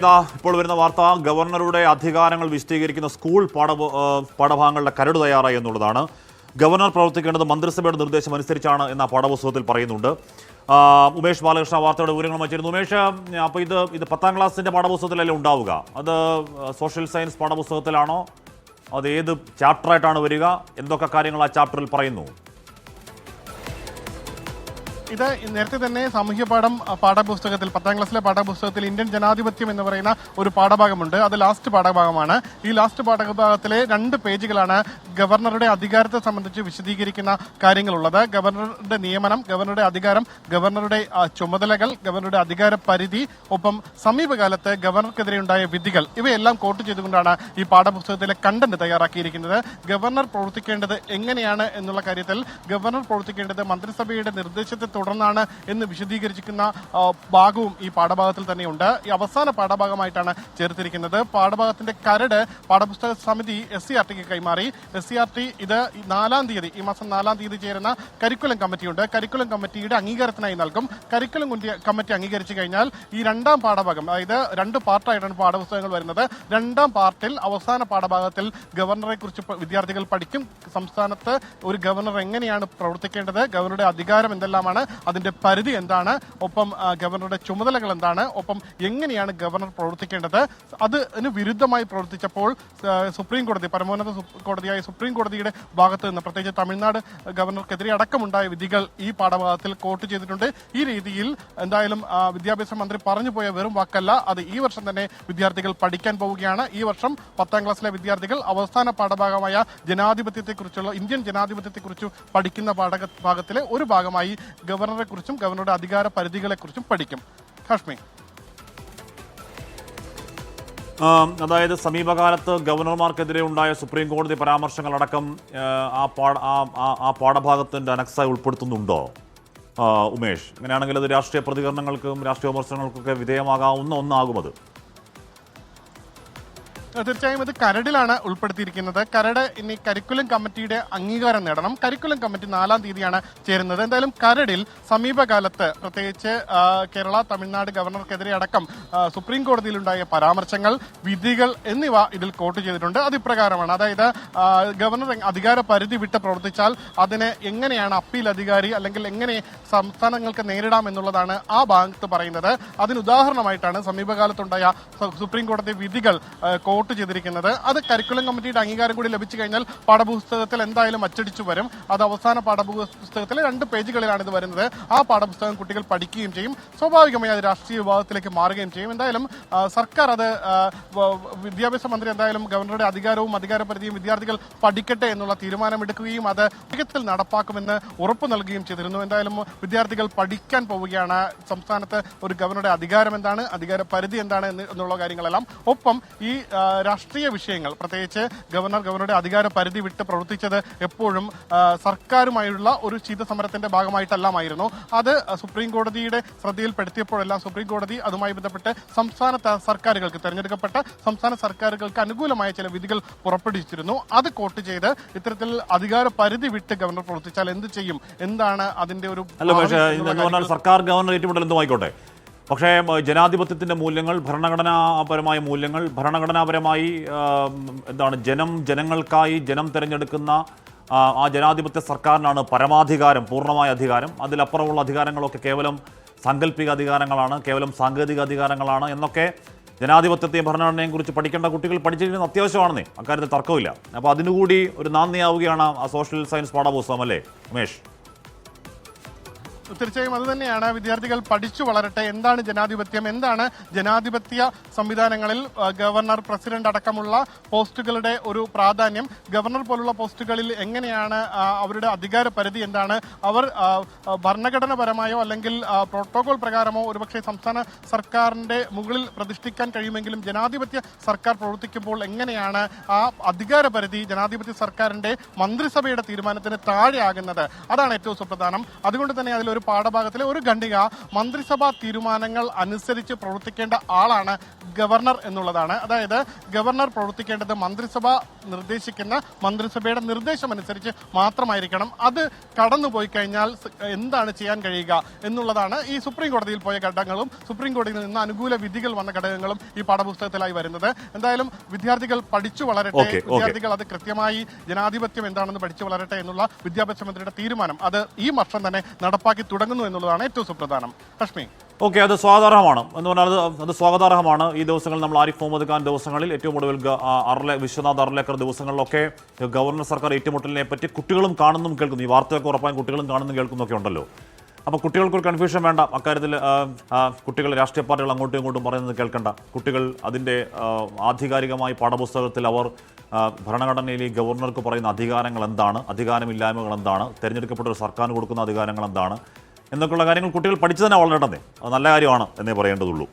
ഇപ്പോൾ വരുന്ന വാർത്ത ഗവർണറുടെ അധികാരങ്ങൾ വിശദീകരിക്കുന്ന സ്കൂൾ പാഠഭാഗങ്ങളുടെ കരട് തയ്യാറായി എന്നുള്ളതാണ്. ഗവർണർ പ്രവർത്തിക്കേണ്ടത് മന്ത്രിസഭയുടെ നിർദ്ദേശം അനുസരിച്ചാണ് എന്ന പാഠപുസ്തകത്തിൽ പറയുന്നുണ്ട്. ഉമേഷ് ബാലകൃഷ്ണ വാർത്തയുടെ വിവരങ്ങൾ വച്ചിരുന്നു. ഉമേഷ്, അപ്പോൾ ഇത് 10ാം ക്ലാസ്സിൻ്റെ പാഠപുസ്തകത്തിലല്ലേ ഉണ്ടാവുക? അത് സോഷ്യൽ സയൻസ് പാഠപുസ്തകത്തിലാണോ? അത് ഏത് ചാപ്റ്ററായിട്ടാണ് വരിക? എന്തൊക്കെ കാര്യങ്ങൾ ആ ചാപ്റ്ററിൽ പറയുന്നു? ഇത് നേരത്തെ തന്നെ സാമൂഹ്യ പാഠപുസ്തകത്തിൽ 10ാം ക്ലാസ്സിലെ പാഠപുസ്തകത്തിൽ ഇന്ത്യൻ ജനാധിപത്യം എന്ന് പറയുന്ന ഒരു പാഠഭാഗമുണ്ട്. അത് ലാസ്റ്റ് പാഠഭാഗമാണ്. ഈ ലാസ്റ്റ് പാഠഭാഗത്തിലെ 2 പേജുകളാണ് ഗവർണറുടെ അധികാരത്തെ സംബന്ധിച്ച് വിശദീകരിക്കുന്ന കാര്യങ്ങളുള്ളത്. ഗവർണറുടെ നിയമനം, ഗവർണറുടെ അധികാരം, ഗവർണറുടെ ചുമതലകൾ, ഗവർണറുടെ അധികാര പരിധി, ഒപ്പം സമീപകാലത്ത് ഗവർണർക്കെതിരെ ഉണ്ടായ വിധികൾ, ഇവയെല്ലാം കോട്ട് ചെയ്തുകൊണ്ടാണ് ഈ പാഠപുസ്തകത്തിലെ കണ്ടന്റ് തയ്യാറാക്കിയിരിക്കുന്നത്. ഗവർണർ പ്രവർത്തിക്കേണ്ടത് എങ്ങനെയാണ് എന്നുള്ള കാര്യത്തിൽ ഗവർണർ പ്രവർത്തിക്കേണ്ടത് മന്ത്രിസഭയുടെ നിർദ്ദേശത്തെ തുടർന്നാണ് എന്ന് വിശദീകരിച്ചിരിക്കുന്ന ഭാഗവും ഈ പാഠഭാഗത്തിൽ തന്നെയുണ്ട്. ഈ അവസാന പാഠഭാഗമായിട്ടാണ് ചേർത്തിരിക്കുന്നത്. പാഠഭാഗത്തിന്റെ കരട് പാഠപുസ്തക സമിതി SCRTക്ക് കൈമാറി. SCRT ഇത് 4ാം തീയതി, ഈ മാസം 4ാം തീയതി ചേരുന്ന കരിക്കുലം കമ്മിറ്റിയുണ്ട്. കരിക്കുലം കമ്മിറ്റിയുടെ അംഗീകാരത്തിനായി നൽകും. കരിക്കുലം കമ്മിറ്റി അംഗീകരിച്ചു കഴിഞ്ഞാൽ ഈ 2ാം പാഠഭാഗം, അതായത് 2 പാർട്ടായിട്ടാണ് പാഠപുസ്തകങ്ങൾ വരുന്നത്. 2ാം പാർട്ടിൽ അവസാന പാഠഭാഗത്തിൽ ഗവർണറെ കുറിച്ച് വിദ്യാർത്ഥികൾ പഠിക്കും. സംസ്ഥാനത്ത് ഒരു ഗവർണർ എങ്ങനെയാണ് പ്രവർത്തിക്കേണ്ടത്, ഗവർണറുടെ അധികാരം എന്തെല്ലാമാണ്, അതിന്റെ പരിധി എന്താണ്, ഒപ്പം ഗവർണറുടെ ചുമതലകൾ എന്താണ്, ഒപ്പം എങ്ങനെയാണ് ഗവർണർ പ്രവർത്തിക്കേണ്ടത്, അതിന് വിരുദ്ധമായി പ്രവർത്തിച്ചപ്പോൾ സുപ്രീം കോടതി, പരമോന്നത കോടതിയായ സുപ്രീം കോടതിയുടെ ഭാഗത്ത് നിന്ന് പ്രത്യേകിച്ച് തമിഴ്നാട് ഗവർണർക്കെതിരെ അടക്കമുണ്ടായ വിധികൾ ഈ പാഠഭാഗത്തിൽ കോട്ട് ചെയ്തിട്ടുണ്ട്. ഈ രീതിയിൽ എന്തായാലും വിദ്യാഭ്യാസ മന്ത്രി പറഞ്ഞു പോയ വെറും വാക്കല്ല, അത് ഈ വർഷം തന്നെ വിദ്യാർത്ഥികൾ പഠിക്കാൻ പോവുകയാണ്. ഈ വർഷം 10ാം ക്ലാസ്സിലെ വിദ്യാർത്ഥികൾ അവസാന പാഠഭാഗമായ ജനാധിപത്യത്തെക്കുറിച്ചുള്ള, ഇന്ത്യൻ ജനാധിപത്യത്തെക്കുറിച്ച് പഠിക്കുന്ന പാഠഭാഗത്തിലെ ഒരു ഭാഗമായി ഗവർണറെ കുറിച്ചും ഗവർണറുടെ അധികാര പരിധികളെ കുറിച്ചും പഠിക്കും. ഹാഷ്മി, അതായത് സമീപകാലത്ത് ഗവർണർമാർക്കെതിരെ ഉണ്ടായ സുപ്രീം കോടതി പരാമർശങ്ങളടക്കം ആ പാഠഭാഗത്തിൻ്റെ അനക്സായി ഉൾപ്പെടുത്തുന്നുണ്ടോ ഉമേഷ്? അങ്ങനെയാണെങ്കിൽ അത് രാഷ്ട്രീയ പ്രതികരണങ്ങൾക്കും രാഷ്ട്രീയ വിമർശനങ്ങൾക്കൊക്കെ വിധേയമാകാവുന്ന ഒന്നാകും അത്. തീർച്ചയായും ഇത് കരടിലാണ് ഉൾപ്പെടുത്തിയിരിക്കുന്നത്. കരട് ഇനി കരിക്കുലം കമ്മിറ്റിയുടെ അംഗീകാരം നേടണം. കരിക്കുലം കമ്മിറ്റി 4ാം തീയതിയാണ് ചേരുന്നത്. എന്തായാലും കരടിൽ സമീപകാലത്ത് പ്രത്യേകിച്ച് കേരള, തമിഴ്നാട് ഗവർണർക്കെതിരെ അടക്കം സുപ്രീം കോടതിയിലുണ്ടായ പരാമർശങ്ങൾ, വിധികൾ എന്നിവ ഇതിൽ കോട്ട് ചെയ്തിട്ടുണ്ട്. അത് ഇപ്രകാരമാണ്. അതായത് ഗവർണർ അധികാര പരിധി വിട്ട് പ്രവർത്തിച്ചാൽ അതിനെ എങ്ങനെയാണ് അപ്പീൽ അധികാരി അല്ലെങ്കിൽ എങ്ങനെ സംസ്ഥാനങ്ങൾക്ക് നേരിടാം എന്നുള്ളതാണ് ആ ഭാഗത്ത് പറയുന്നത്. അതിന് ഉദാഹരണമായിട്ടാണ് സമീപകാലത്തുണ്ടായ സുപ്രീം കോടതി വിധികൾ കോട്ട് ചെയ്തിരിക്കുന്നത്. അത് കരിക്കുലം കമ്മിറ്റിയുടെ അംഗീകാരം കൂടി ലഭിച്ചു കഴിഞ്ഞാൽ പാഠപുസ്തകത്തിൽ എന്തായാലും അച്ചടിച്ചു വരും. അത് അവസാന പാഠപുസ്തകത്തിലെ 2 പേജുകളിലാണ് ഇത് വരുന്നത്. ആ പാഠപുസ്തകം കുട്ടികൾ പഠിക്കുകയും ചെയ്യും. സ്വാഭാവികമായി അത് രാഷ്ട്രീയ വിഭാഗത്തിലേക്ക് മാറുകയും ചെയ്യും. എന്തായാലും സർക്കാർ അത് വിദ്യാഭ്യാസ മന്ത്രി എന്തായാലും ഗവർണറുടെ അധികാരവും അധികാരപരിധിയും വിദ്യാർത്ഥികൾ പഠിക്കട്ടെ എന്നുള്ള തീരുമാനമെടുക്കുകയും അത് വേഗത്തിൽ നടപ്പാക്കുമെന്ന് ഉറപ്പ് നൽകുകയും ചെയ്തിരുന്നു. എന്തായാലും വിദ്യാർത്ഥികൾ പഠിക്കാൻ പോവുകയാണ്. സംസ്ഥാനത്ത് ഒരു ഗവർണറുടെ അധികാരം എന്താണ്, അധികാര പരിധി എന്താണ് എന്നുള്ള കാര്യങ്ങളെല്ലാം, ഒപ്പം ഈ രാഷ്ട്രീയ വിഷയങ്ങൾ, പ്രത്യേകിച്ച് ഗവർണറുടെ അധികാര പരിധി വിട്ട് പ്രവർത്തിച്ചത് എപ്പോഴും സർക്കാരുമായുള്ള ഒരു ശീതസമരത്തിന്റെ ഭാഗമായിട്ടല്ലാമായിരുന്നു. അത് സുപ്രീം കോടതിയുടെ ശ്രദ്ധയിൽപ്പെടുത്തിയപ്പോഴെല്ലാം സുപ്രീം കോടതി അതുമായി ബന്ധപ്പെട്ട് സംസ്ഥാന സർക്കാരുകൾക്ക്, തെരഞ്ഞെടുക്കപ്പെട്ട സംസ്ഥാന സർക്കാരുകൾക്ക് അനുകൂലമായ ചില വിധികൾ പുറപ്പെടുവിച്ചിരുന്നു. അത് കോട്ട് ചെയ്ത് ഇത്തരത്തിൽ അധികാര പരിധി വിട്ട് ഗവർണർ പ്രവർത്തിച്ചാൽ എന്ത് ചെയ്യും, എന്താണ് അതിന്റെ ഒരു സർക്കാർ ഗവർണർ ഏറ്റുമുട്ടൽ എന്തും ആയിക്കോട്ടെ, പക്ഷേ ജനാധിപത്യത്തിൻ്റെ മൂല്യങ്ങൾ, ഭരണഘടനാപരമായ മൂല്യങ്ങൾ, ഭരണഘടനാപരമായി ജനങ്ങൾക്കായി ജനം തിരഞ്ഞെടുക്കുന്ന ആ ജനാധിപത്യ സർക്കാരിനാണ് പരമാധികാരം, പൂർണ്ണമായ അധികാരം. അതിലപ്പുറമുള്ള അധികാരങ്ങളൊക്കെ കേവലം സാങ്കല്പിക അധികാരങ്ങളാണ്, കേവലം സാങ്കേതിക അധികാരങ്ങളാണ് എന്നൊക്കെ ജനാധിപത്യത്തെയും ഭരണഘടനയെയും കുറിച്ച് പഠിക്കേണ്ട കുട്ടികൾ പഠിച്ചിരിക്കുന്നത് അത്യാവശ്യമാണെന്നേ, അക്കാര്യത്തിൽ തർക്കമില്ല. അപ്പോൾ അതിനുകൂടി ഒരു നാന്ദിയാവുകയാണ് ആ സോഷ്യൽ സയൻസ് പാഠപുസ്തകം, അല്ലേ ഉമേഷ്? തീർച്ചയായും അത് തന്നെയാണ്. വിദ്യാർത്ഥികൾ പഠിച്ചു വളരട്ടെ. എന്താണ് ജനാധിപത്യം, എന്താണ് ജനാധിപത്യ സംവിധാനങ്ങളിൽ ഗവർണർ, പ്രസിഡന്റ് അടക്കമുള്ള പോസ്റ്റുകളുടെ ഒരു പ്രാധാന്യം, ഗവർണർ പോലുള്ള പോസ്റ്റുകളിൽ എങ്ങനെയാണ് അവരുടെ അധികാര പരിധി എന്താണ്, അവർ ഭരണഘടനാപരമായോ അല്ലെങ്കിൽ പ്രോട്ടോകോൾ പ്രകാരമോ ഒരുപക്ഷെ സംസ്ഥാന സർക്കാരിന്റെ മുകളിൽ പ്രതിഷ്ഠിക്കാൻ കഴിയുമെങ്കിലും ജനാധിപത്യ സർക്കാർ പ്രവർത്തിക്കുമ്പോൾ എങ്ങനെയാണ് ആ അധികാര പരിധി ജനാധിപത്യ സർക്കാരിന്റെ മന്ത്രിസഭയുടെ തീരുമാനത്തിന് താഴെയാകുന്നത്, അതാണ് ഏറ്റവും സുപ്രധാനം. അതുകൊണ്ട് തന്നെ അതിലൊരു ഒരു പാഠഭാഗത്തിലെ ഒരു ഖണ്ഡിക മന്ത്രിസഭാ തീരുമാനങ്ങൾ അനുസരിച്ച് പ്രവർത്തിക്കേണ്ട ആളാണ് ഗവർണർ എന്നുള്ളതാണ്. അതായത് ഗവർണർ പ്രവർത്തിക്കേണ്ടത് മന്ത്രിസഭ നിർദ്ദേശിക്കുന്ന മന്ത്രിസഭയുടെ നിർദ്ദേശം അനുസരിച്ച് മാത്രമായിരിക്കണം. അത് കടന്നുപോയി കഴിഞ്ഞാൽ എന്താണ് ചെയ്യാൻ കഴിയുക എന്നുള്ളതാണ് ഈ സുപ്രീം കോടതിയിൽ പോയ ഘട്ടങ്ങളും സുപ്രീം കോടതിയിൽ നിന്ന് അനുകൂല വിധികൾ വന്ന ഘടകങ്ങളും ഈ പാഠപുസ്തകത്തിലായി വരുന്നത്. എന്തായാലും വിദ്യാർത്ഥികൾ പഠിച്ചു വളരട്ടെ, വിദ്യാർത്ഥികൾ അത് കൃത്യമായി ജനാധിപത്യം എന്താണെന്ന് പഠിച്ചു വളരട്ടെ എന്നുള്ള വിദ്യാഭ്യാസ മന്ത്രിയുടെ തീരുമാനം അത് ഈ വർഷം തന്നെ നടപ്പാക്കി തുടങ്ങുന്നു എന്നുള്ളതാണ് ഏറ്റവും സുപ്രധാനം. ലക്ഷ്മി, ഓക്കെ, അത് സ്വാഗതാർഹമാണ് എന്ന് പറഞ്ഞാൽ അത് സ്വാഗതാർഹമാണ്. ഈ ദിവസങ്ങളിൽ നമ്മൾ ആരിഫ് മുഹമ്മദ് ഖാൻ ദിവസങ്ങളിൽ ഏറ്റവും ഒടുവിൽ വിശ്വനാഥ് അർലേക്കർ ദിവസങ്ങളിലൊക്കെ ഗവർണർ സർക്കാർ ഏറ്റുമുട്ടലിനെ പറ്റി കുട്ടികളും കാണുന്നും കേൾക്കുന്നു. ഈ വാർത്തയൊക്കെ ഉറപ്പായും കുട്ടികളും കാണുന്നും കേൾക്കുന്നൊക്കെ ഉണ്ടല്ലോ. അപ്പോൾ കുട്ടികൾക്കൊരു കൺഫ്യൂഷൻ വേണ്ട. അക്കാര്യത്തിൽ കുട്ടികൾ രാഷ്ട്രീയ പാർട്ടികൾ അങ്ങോട്ടും ഇങ്ങോട്ടും പറയുന്നത് കേൾക്കണ്ട. കുട്ടികൾ അതിൻ്റെ ആധികാരികമായി പാഠപുസ്തകത്തിൽ അവർ ഭരണഘടനയിൽ ഈ ഗവർണർക്ക് പറയുന്ന അധികാരങ്ങൾ എന്താണ്, അധികാരമില്ലായ്മകൾ എന്താണ്, തിരഞ്ഞെടുക്കപ്പെട്ട ഒരു സർക്കാരിന് കൊടുക്കുന്ന അധികാരങ്ങൾ എന്താണ് എന്നൊക്കെയുള്ള കാര്യങ്ങൾ കുട്ടികൾ പഠിച്ചു തന്നെ വളരട്ടെ. അത് നല്ല കാര്യമാണ് എന്നേ പറയേണ്ടതുള്ളൂ.